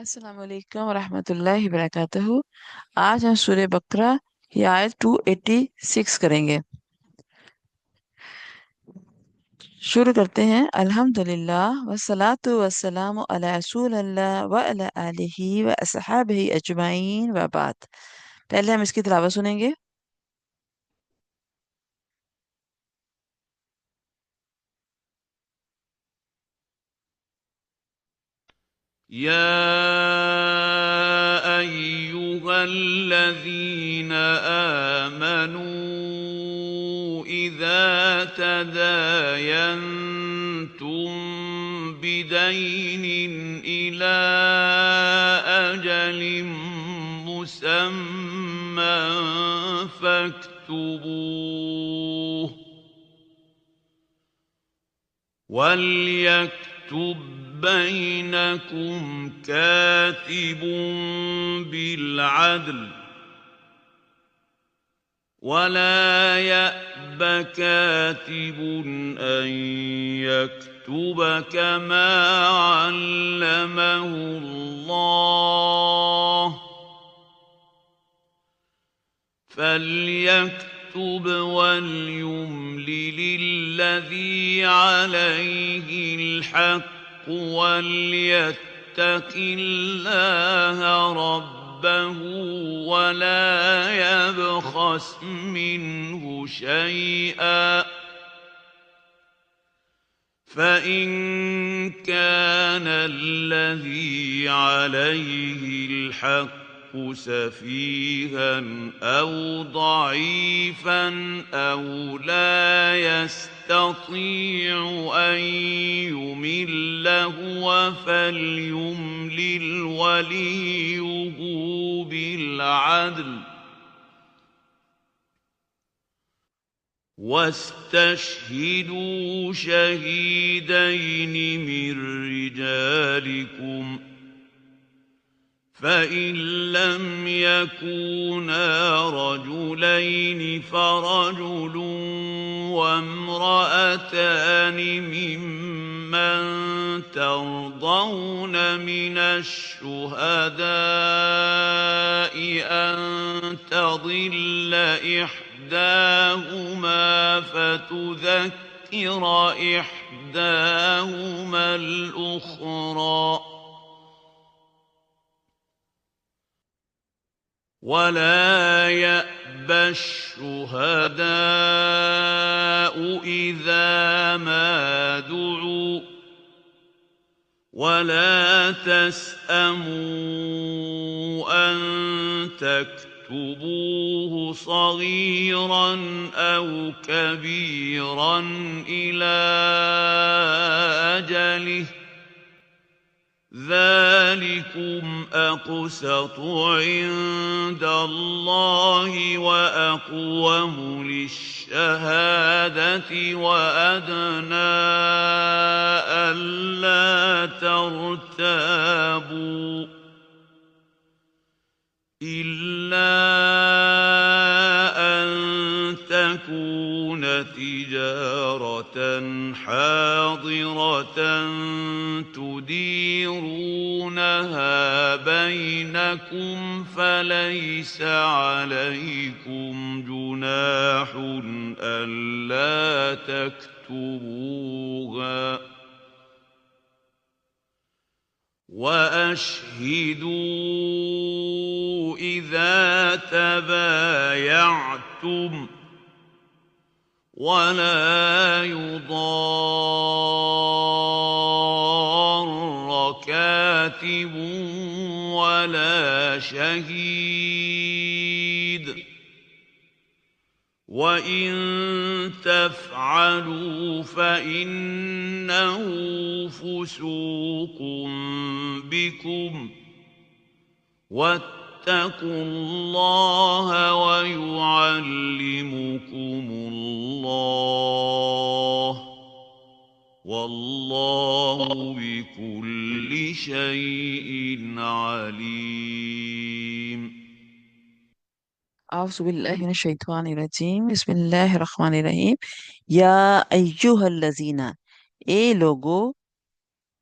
السلام علیکم ورحمۃ اللہ وبرکاتہ۔ آج ہم سورہ بقرہ کی آیت 286 کریں گے۔ شروع کرتے ہیں۔ الحمد للہ والصلاة والسلام علی رسول اللہ وعلی آلہ واصحابہ اجمعین وبعد۔ پہلے ہم اس کی تلاوت سنیں گے۔ يا أيها الذين آمنوا إذا تداينتم بدين إلى أجل مسمى فاكتبوه وليكتب بينكم كاتب بالعدل ولا يأب كاتب أن يكتب كما علمه الله فليكتب وليملل الذي عليه الحق وليتق الله ربه ولا يبخس منه شيئا فإن كان الذي عليه الحق سفيها أو ضعيفا أو لا يستطيع أن يمل هو فليملل وليه بالعدل واستشهدوا شهيدين من رجالكم فإن لم يكونا رجلين فرجل وامرأتان ممن ترضون من الشهداء أن تضل إحداهما فتذكر إحداهما الأخرى ولا يأبى الشهداء إذا ما دعوا ولا تسأموا أن تكتبوه صغيرا أو كبيرا إلى أجله ذلكم أقسط عند الله وأقوم للشهادة وأدنى ألا ترتابوا إلا أن تكون تجارة حاضرة تديرونها بينكم فليس عليكم جناح ألا تكتبوها وأشهدوا إذا تبايعتم ولا يضار كاتب ولا شهيد وإن تفعلوا فإنه فسوق بكم واتقوا الله ويعلمكم الله والله بكل شيء عليم اعوذ باللہ من الشیطان الرجیم، بسم اللہ الرحمن الرحیم۔ یا ایہا الذین، اے لوگو،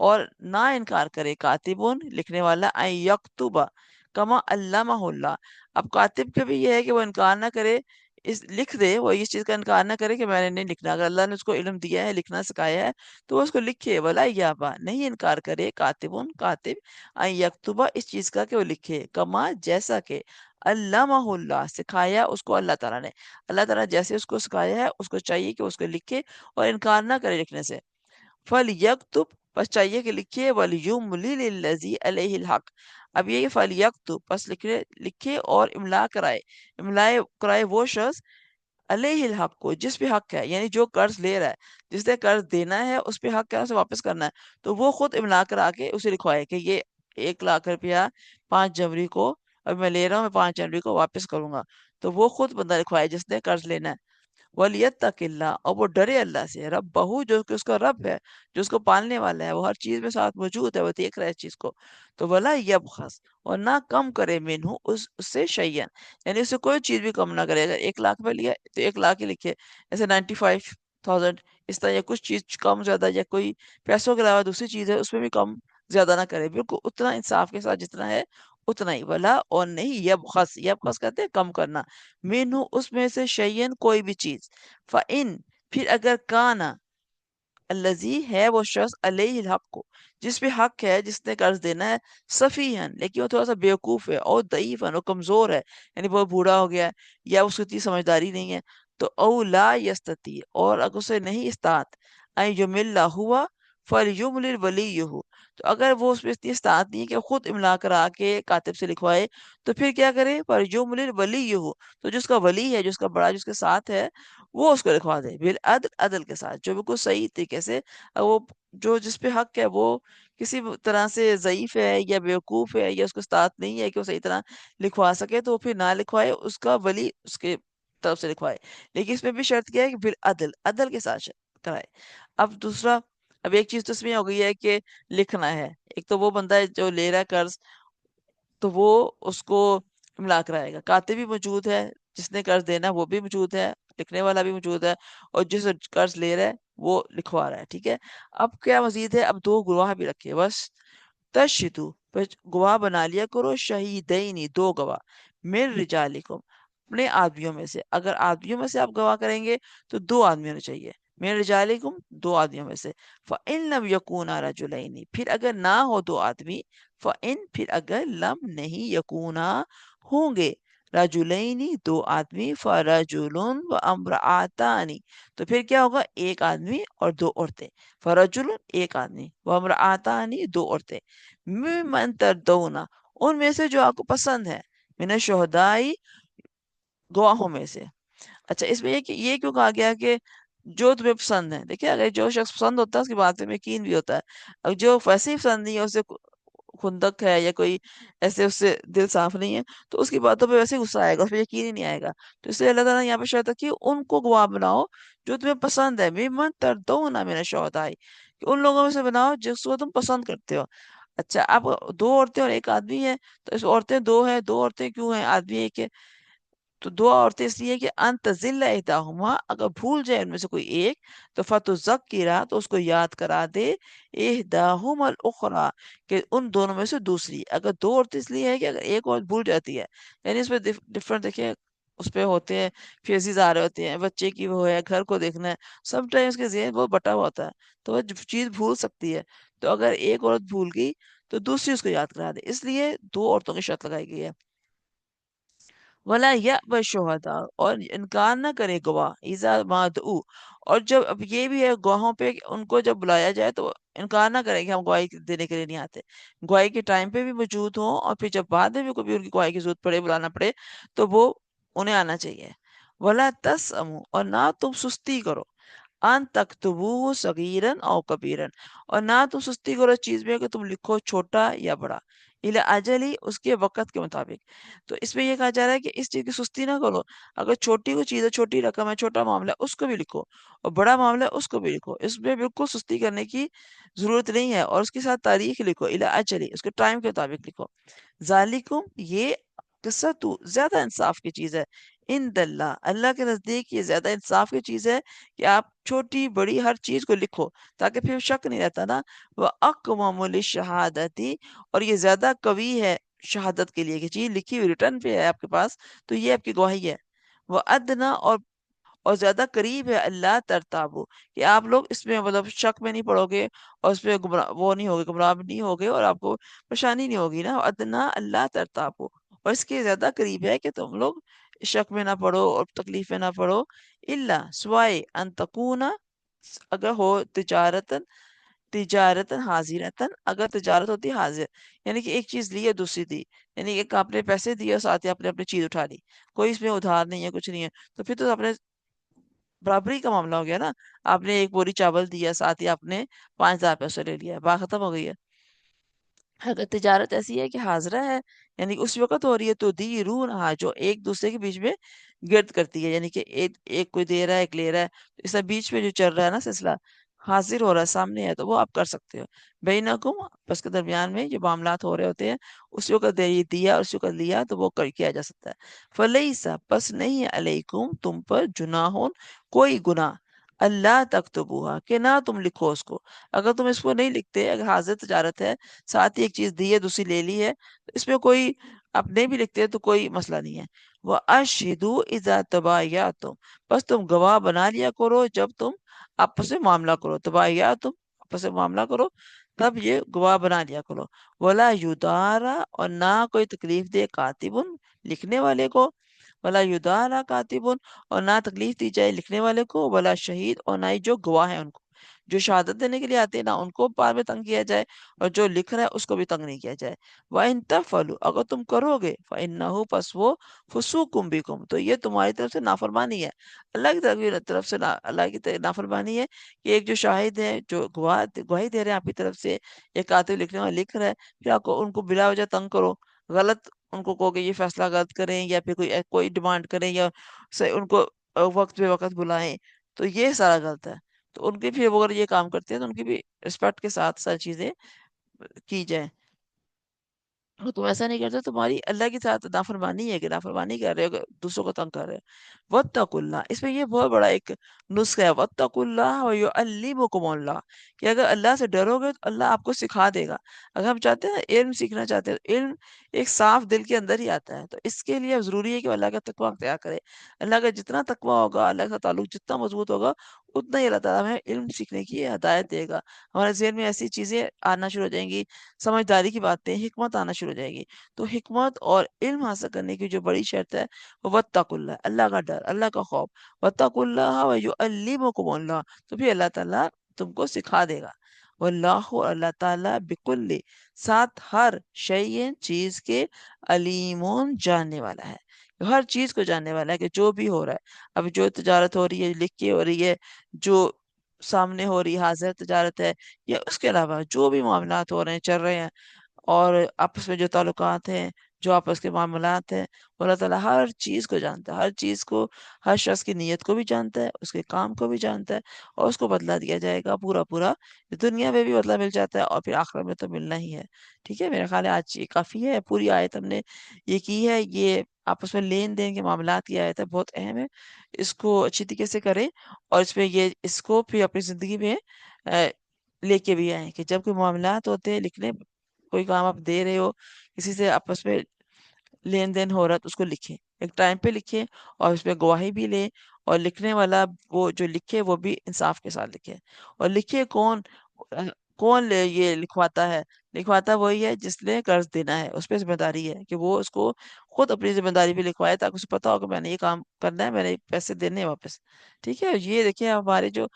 اور نہ انکار کرے کاتبون لکھنے والا ان یکتبا کما علمہ اللہ. اب کاتب کا بھی یہ ہے کہ وہ انکار نہ کرے، لکھ دے، وہ اس چیز کا انکار نہ کرے کہ میں نے نہیں لکھنا. اگر اللہ نے اس کو علم دیا ہے، لکھنا سکھایا ہے، تو وہ اس کو لکھے. ولا یابا نہیں انکار کرے کاتبون کاتب ان یکتبا اس چیز کا کہ وہ لکھے کما جیسا کہ علمہ اللہ سکھایا اس کو اللہ تعالیٰ نے. اللہ تعالیٰ جیسے اس کو سکھایا ہے اس کو چاہیے کہ اس کو لکھے اور انکار نہ کرے لکھنے سے. فَلْيَكْتُبْ بس چاہیے کہ لکھے وَلْيُمْلِلِ الَّذِي عَلَيْهِ الْحَقِّ. اب یہ کہ فَلْيَكْتُبْ بس لکھے اور املا کرائے. املا کرائے وہ شخص علیہ الحق کو جس پہ حق ہے، یعنی جو قرض لے رہا ہے، جس نے قرض دینا ہے اس پہ حق ہے اسے واپس کرنا ہے، تو وہ خود املا کرا کے اسے لکھوائے کہ یہ 1 لاکھ روپیہ 5 جنوری کو اب میں لے رہا ہوں، میں 5 جنوری کو واپس کروں گا. تو وہ خود بندہ لکھوائے جس نے قرض لینا ہے. وَلْيَتَّقِ اللَّهَ اور وہ ڈرے اللہ سے، رَبَّهُ جو کہ اس کا رب ہے، جو اس کو پالنے والا ہے، وہ ہر چیز میں ساتھ موجود ہے، وہ دیکھ رہا ہے اس چیز کو. تو وَلَا يَبْخَسْ اور نہ کم کرے منہ اس سے شیئن، یعنی اس سے کوئی چیز بھی کم نہ کرے. اگر 1 لاکھ میں لیا تو 1 لاکھ ہی لکھے، ایسے 95,000 اس طرح، یا کچھ چیز کم زیادہ یا کوئی پیسوں کے علاوہ دوسری چیز ہے اس میں بھی کم زیادہ نہ کرے، بالکل اتنا انصاف کے ساتھ جتنا ہے اتنا ہی. ولا اور نہیں یبخس، یبخس کہتے ہیں کم کرنا، مینو اس میں سے شیئن کوئی بھی چیز. فَإِن پھر اگر کانا الذی ہے وہ شخص علیہ الحق کو جس پہ حق ہے، جس نے قرض دینا ہے، سفیہن لیکن وہ تھوڑا سا بیوقوف ہے، اور ضعیفن وہ کمزور ہے، یعنی بہت بوڑھا ہو گیا ہے یا اس کو اتنی سمجھداری نہیں ہے، تو او لا یستطیع اور اگر اسے نہیں استطاعت ان یمل ہوا فلیملل ولیہ. تو اگر وہ اس پہ اتنی استطاعت نہیں ہے کہ وہ خود املا کرا کے کاتب سے لکھوائے، تو پھر کیا کرے؟ فلیملل ولیہ تو جس کا ولی ہے، جس کا بڑا جس کے ساتھ ہے، وہ اس کو لکھوا دے بالعدل عدل کے ساتھ، جو بالکل صحیح طریقے سے. وہ جو جس پہ حق ہے وہ کسی طرح سے ضعیف ہے یا بیوقوف ہے یا اس کو استطاعت نہیں ہے کہ وہ صحیح طرح لکھوا سکے، تو وہ پھر نہ لکھوائے، اس کا ولی اس کے طرف سے لکھوائے. لیکن اس میں بھی شرط کیا ہے کہ بالعدل عدل کے ساتھ کرائے. اب دوسرا، اب ایک چیز تو اس میں ہو گئی ہے کہ لکھنا ہے. ایک تو وہ بندہ ہے جو لے رہا ہے قرض، تو وہ اس کو املا کرائے گا. کاتب بھی موجود ہے، جس نے قرض دینا ہے وہ بھی موجود ہے، لکھنے والا بھی موجود ہے، اور جس قرض لے رہا ہے وہ لکھوا رہا ہے. ٹھیک ہے. اب کیا مزید ہے؟ اب 2 گواہ بھی رکھے. بس تشہدو پھر گواہ بنا لیا کرو، شہیدینی 2 گواہ، من رجالکم اپنے آدمیوں میں سے. اگر آدمیوں میں سے آپ گواہ کریں گے تو 2 آدمی ہونے چاہیے. من رجالکم 2 آدمیوں میں سے. فَإِن لَمْ يَكُونَا رَجُلَيْنِ پھر اگر نہ ہو 2 آدمی، فَإِن پھر اگر لم نہیں یکونا ہوں گے، رجلینی 2 آدمی، فرجلن و امرآتانی تو پھر کیا ہوگا؟ 1 آدمی اور 2 عورتیں. فرجلن 1 آدمی، و امرآتانی 2 عورتیں، ممن تردونا ان میں سے جو آپ کو پسند ہے، من الشہدائی گواہوں میں سے. اچھا، اس میں یہ کیوں کہا گیا کہ جو تمہیں پسند ہے؟ دیکھیں، اگر جو شخص پسند ہوتا ہے اس کی بات میں یقین بھی ہوتا ہے. اگر جو ویسے ہی پسند نہیں ہے، اسے خندق ہے یا کوئی ایسے اس سے دل صاف نہیں ہے، تو اس کی باتوں پہ ویسے ہی غصہ آئے گا، اس پہ یقین ہی نہیں آئے گا. تو اس لیے اللہ تعالیٰ نے یہاں پہ شرط رکھی ان کو گواہ بناؤ جو تمہیں پسند ہے، ممن تردون من الشہداء کہ ان لوگوں میں سے بناؤ جس کو تم پسند کرتے ہو. اچھا، اب 2 عورتیں اور 1 آدمی ہے، تو اس عورتیں 2 ہیں، 2 عورتیں کیوں ہیں؟ آدمی ایک ہے. تو 2 عورتیں اس لیے کہ ان تزل احداہما اگر بھول جائے ان میں سے کوئی ایک، تو فتذکرہ تو اس کو یاد کرا دے، احداہما الاخری کہ ان دونوں میں سے دوسری. اگر 2 عورتیں اس لیے ہے کہ اگر ایک عورت بھول جاتی ہے، یعنی اس پہ ڈفرنٹ دیکھیں، اس پہ ہوتے ہیں فیزز آ رہے ہوتے ہیں، بچے کی وہ ہے، گھر کو دیکھنا ہے، سم ٹائم اس کے ذہن بہت بٹا ہوا ہوتا ہے، تو وہ چیز بھول سکتی ہے. تو اگر ایک عورت بھول گئی تو دوسری اس کو یاد کرا دے، اس لیے 2 عورتوں کی شرط لگائی گئی ہے. ولا یأبى الشہداء اور انکار نہ کرے گواہ، اذا ما دعوا اور جب، اب یہ بھی ہے گواہوں پہ کہ ان کو جب بلایا جائے تو انکار نہ کریں کہ ہم گواہی دینے کے لیے نہیں آتے. گواہی کے ٹائم پہ بھی موجود ہوں، اور پھر جب بعد میں بھی کبھی ان کی گواہی کی ضرورت پڑے، بلانا پڑے، تو وہ انہیں آنا چاہیے. ولا تسأموا اور نہ تم سستی کرو، ان تکتبوہ صغیرن او کبیرن اور نہ تم سستی کرو اس چیز میں کہ تم لکھو چھوٹا یا بڑا، الی اجلی اس کے وقت کے مطابق. تو اس میں یہ کہا جا رہا ہے کہ اس چیز کی سستی نہ کرو. اگر چھوٹی کوئی چیز ہے، چھوٹی رقم ہے، چھوٹا معاملہ ہے، اس کو بھی لکھو، اور بڑا معاملہ ہے اس کو بھی لکھو. اس میں بالکل سستی کرنے کی ضرورت نہیں ہے، اور اس کے ساتھ تاریخ لکھو، الی اجلی اس کے ٹائم کے مطابق لکھو. ذالکم یہ قصہ تو زیادہ انصاف کی چیز ہے، عند اللہ، اللہ کے نزدیک یہ زیادہ انصاف کی چیز ہے کہ آپ چھوٹی بڑی ہر چیز کو لکھو، تاکہ پھر شک نہیں رہتا نا۔ وہ اقوام للشہادتی، اور یہ زیادہ قوی ہے شہادت کے لیے کہ چیز لکھی ہوئی ریٹرن پہ ہے آپ کے پاس، تو یہ آپ کی گواہی ہے۔ وہ ادنا، اور زیادہ قریب ہے اللہ ترتابو، کہ آپ لوگ اس میں مطلب شک میں نہیں پڑو گے، اور اس پہ گمراہ وہ نہیں ہوگے، گمراہ نہیں ہوگے، اور آپ کو پریشانی نہیں ہوگی نا۔ ادنا اللہ ترتابو، اور اس کے زیادہ قریب ہے کہ تم لوگ شک میں نہ پڑو اور تکلیف میں نہ پڑو۔ اللہ سوائے ان تکونا، اگر ہو تجارتن، تجارتن حاضرتن، اگر تجارت ہوتی ہے حاضر، یعنی کہ ایک چیز لی ہے دوسری دی، یعنی ایک آپ نے پیسے دیے اور ساتھ ہی آپ نے اپنی چیز اٹھا لی، کوئی اس میں ادھار نہیں ہے، کچھ نہیں ہے، تو پھر تو آپ نے برابری کا معاملہ ہو گیا نا۔ آپ نے ایک بوری چاول دیا، ساتھ ہی آپ نے 5,000 پیسے لے لیا، بات ختم ہو گئی ہے۔ اگر تجارت ایسی ہے کہ حاضرہ ہے، یعنی اس وقت ہو رہی ہے، تو دیرون ہاں، جو ایک دوسرے کے بیچ میں گرد کرتی ہے، یعنی کہ ایک ایک کوئی دے رہا ہے، ایک لے رہا ہے، تو اس بیچ میں جو چل رہا ہے نا سلسلہ، حاضر ہو رہا ہے، سامنے ہے، تو وہ آپ کر سکتے ہو۔ بینکم، بس کے درمیان میں جو معاملات ہو رہے ہوتے ہیں، اس وقت یہ دیا، اس وقت لیا، تو وہ کیا جا سکتا ہے۔ فلیسا، پس نہیں ہے، علیکم تم پر، جناحون کوئی گناہ، اللہ تکتبوہا کہ نہ تم لکھو اس کو۔ اگر تم اس کو نہیں لکھتے، اگر حاضر تجارت ہے، ساتھ ہی ایک چیز دی ہے، دوسری لے لی ہے، تو اس میں کوئی آپ نہیں بھی لکھتے تو کوئی مسئلہ نہیں ہے۔ وَأَشْهِدُوا إِذَا تَبَايَعْتُمْ، بس تم گواہ بنا لیا کرو جب تم آپس میں معاملہ کرو، تبایعتم آپس میں معاملہ کرو، تب یہ گواہ بنا لیا کرو۔ وَلَا يُدَارَ، اور نہ کوئی تکلیف دے، کاتبن لکھنے والے کو، وَلَا يُدَارَ کاتبن، اور نہ تکلیف دی جائے لکھنے والے کو، وَلَا شہید، اور نہ ہی جو گواہ ہیں ان کو، جو شہادت دینے کے لیے آتے ہیں، نہ ان کو بعد میں تنگ کیا جائے، اور جو لکھ رہا ہے اس کو بھی تنگ نہیں کیا جائے۔ وَإِن تَفْعَلُوا، اگر تم کرو گے، فَإِنَّهُ، پس وہ، فُسُوقٌ بِكُمْ، تو یہ تمہاری طرف سے نافرمانی ہے، اللہ کی طرف سے اللہ کی نافرمانی ہے، کہ ایک جو شاہد ہے، جو گواہی دے رہے ہیں آپ کی طرف سے، ایک کاتب لکھنے والا لکھ رہا ہے، پھر آپ کو ان کو بلا وجہ تنگ کرو، غلط ان کو کہو کہ یہ فیصلہ غلط کریں، یا پھر کوئی ڈیمانڈ کریں، یا ان کو وقت بے وقت بلائیں، تو یہ سارا غلط ہے۔ تو ان کی بھی اگر یہ کام کرتے ہیں تو ان کی بھی رسپیکٹ کے ساتھ ساری چیزیں کی جائیں۔ اگر تم ایسا نہیں کرتے، تمہاری اللہ کے ساتھ نافرمانی ہے، کہ نافرمانی کر رہے ہو، دوسروں کو تنگ کر رہے ہو۔ وَاتَّقُوا اللَّهَ، اس میں یہ بہت بڑا ایک نسخہ ہے، وَاتَّقُوا اللَّهَ وَيُعَلِّمُكُمُ اللَّهُ، کہ اگر اللہ سے ڈرو گے تو اللہ آپ کو سکھا دے گا۔ اگر ہم چاہتے ہیں علم سیکھنا چاہتے ہیں، علم ایک صاف دل کے اندر ہی آتا ہے، تو اس کے لیے ضروری ہے کہ وہ اللہ کا تقوی اختیار کرے۔ اللہ کا جتنا تقوی ہوگا، اللہ کا تعلق جتنا مضبوط ہوگا، اتنا ہی اللہ تعالیٰ ہمیں علم سیکھنے کی ہدایت دے گا۔ ہمارے ذہن میں ایسی چیزیں آنا شروع ہو جائیں گی، سمجھداری کی باتیں، حکمت آنا شروع ہو جائے گی۔ تو حکمت اور علم حاصل کرنے کی جو بڑی شرط ہے، وہ وَاتَّقُوا اللَّهَ، اللہ کا ڈر، اللہ کا خوف، وَاتَّقُوا اللَّهَ وَيُعَلِّمُكُمُ اللَّهُ، تو پھر اللہ تعالیٰ تم کو سکھا دے گا۔ واللہ، اللہ تعالیٰ، بکل، ساتھ ہر شیئن چیز کے، علیمون جاننے والا ہے، ہر چیز کو جاننے والا ہے، کہ جو بھی ہو رہا ہے، اب جو تجارت ہو رہی ہے، لکھ کے ہو رہی ہے، جو سامنے ہو رہی حاضر تجارت ہے، یا اس کے علاوہ جو بھی معاملات ہو رہے ہیں، چل رہے ہیں، اور آپس میں جو تعلقات ہیں، جو آپس کے معاملات ہیں، وہ اللہ تعالیٰ ہر چیز کو جانتا ہے، ہر چیز کو، ہر شخص کی نیت کو بھی جانتا ہے، اس کے کام کو بھی جانتا ہے، اور اس کو بدلہ دیا جائے گا پورا پورا، دنیا میں بھی بدلہ مل جاتا ہے، اور پھر آخرت میں تو ملنا ہی ہے۔ ٹھیک ہے، میرا خیال ہے آج یہ کافی ہے، پوری آیت ہم نے یہ کی ہے، یہ آپس میں لین دین کے معاملات کی آیت ہے، بہت اہم ہے، اس کو اچھی طریقے سے کریں، اور اس کو پھر اپنی زندگی میں اہ، لے کے بھی آئیں، کہ جب کوئی معاملات ہوتے ہیں لکھنے، کوئی کام آپ دے رہے ہو، کسی سے آپس میں لین دین ہو رہا ہے، تو اس کو لکھیں، ایک ٹائم پہ لکھیں، اور اس میں گواہی بھی لیں، اور لکھنے والا وہ جو لکھے وہ بھی انصاف کے ساتھ لکھے، اور لکھے کون، اہ، یہ لکھواتا ہے، لکھواتا وہی ہے جس نے قرض دینا ہے، اس پہ ذمہ داری ہے کہ وہ اس کو خود اپنی ذمہ داری پہ لکھوائے، تاکہ اسے پتا ہو کہ میں نے یہ کام کرنا ہے، میں نے پیسے دینے ہیں واپس۔ ٹھیک ہے، یہ دیکھیں ہمارے جو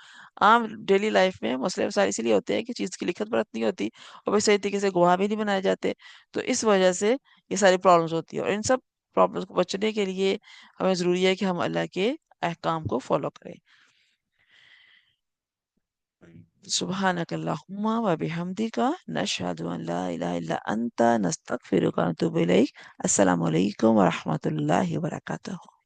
عام ڈیلی لائف میں مسئلے مسائل اسی لیے ہوتے ہیں کہ چیز کی لکھت پڑھت نہیں ہوتی، اور پھر صحیح طریقے سے گواہ بھی نہیں بنائے جاتے، تو اس وجہ سے یہ ساری پرابلمس ہوتی ہیں، اور ان سب پرابلمس کو بچنے کے لیے ہمیں ضروری ہے کہ ہم اللہ کے احکام کو فالو کریں۔ سبحانک اللہم و بحمدک، نشہد ان لا الہ الا انت، نستغفرک و نتوب الیک۔ السلام علیکم و رحمۃ اللہ وبرکاتہ۔